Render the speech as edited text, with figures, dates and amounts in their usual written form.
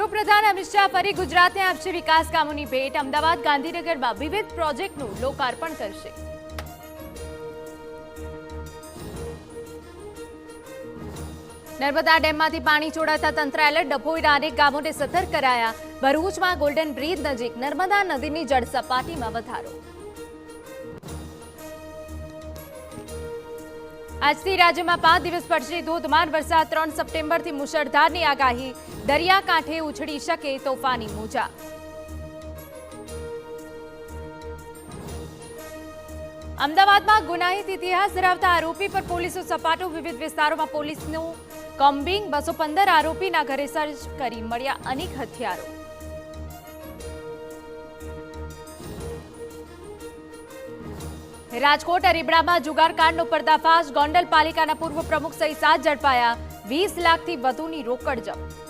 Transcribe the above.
ગૃહપ્રધાન અમિત શાહ ફરી ગુજરાતને આપશે વિકાસ કામોની ભેટ। અમદાવાદ ગાંધીનગરમાં વિવિધ પ્રોજેક્ટનું લોકાર્પણ કરશે। નર્મદા ડેમમાંથી પાણી છોડાતા તંત્ર એલર્ટ, ડભોઈના અનેક ગામોને સતર્ક કરાયા। ભરૂચમાં ગોલ્ડન બ્રિજ નજીક નર્મદા નદીની જળ સપાટીમાં વધારો। આજથી રાજ્યમાં 5 દિવસ પડશે ધોધમાર વરસાદ। 3 સપ્ટેમ્બરથી મુશળધારની આગાહી। દરિયાકાંઠે ઉછળી શકે તોફાની મોજા। અમદાવાદમાં ગુનાહિત ઇતિહાસ ધરાવતા આરોપી પર પોલીસનો સપાટો। વિવિધ વિસ્તારોમાં પોલીસનું કોમ્બિંગ। 215 આરોપીના ઘરે સર્ચ કરી મળ્યા અનેક હથિયારો। રાજકોટ અરીબડામાં જુગારકાંડનો પર્દાફાશ। ગોંડલ પાલિકાના પૂર્વ પ્રમુખ સહિત 7 ઝડપાયા। 20 લાખથી વધુની રોકડ જપ્ત।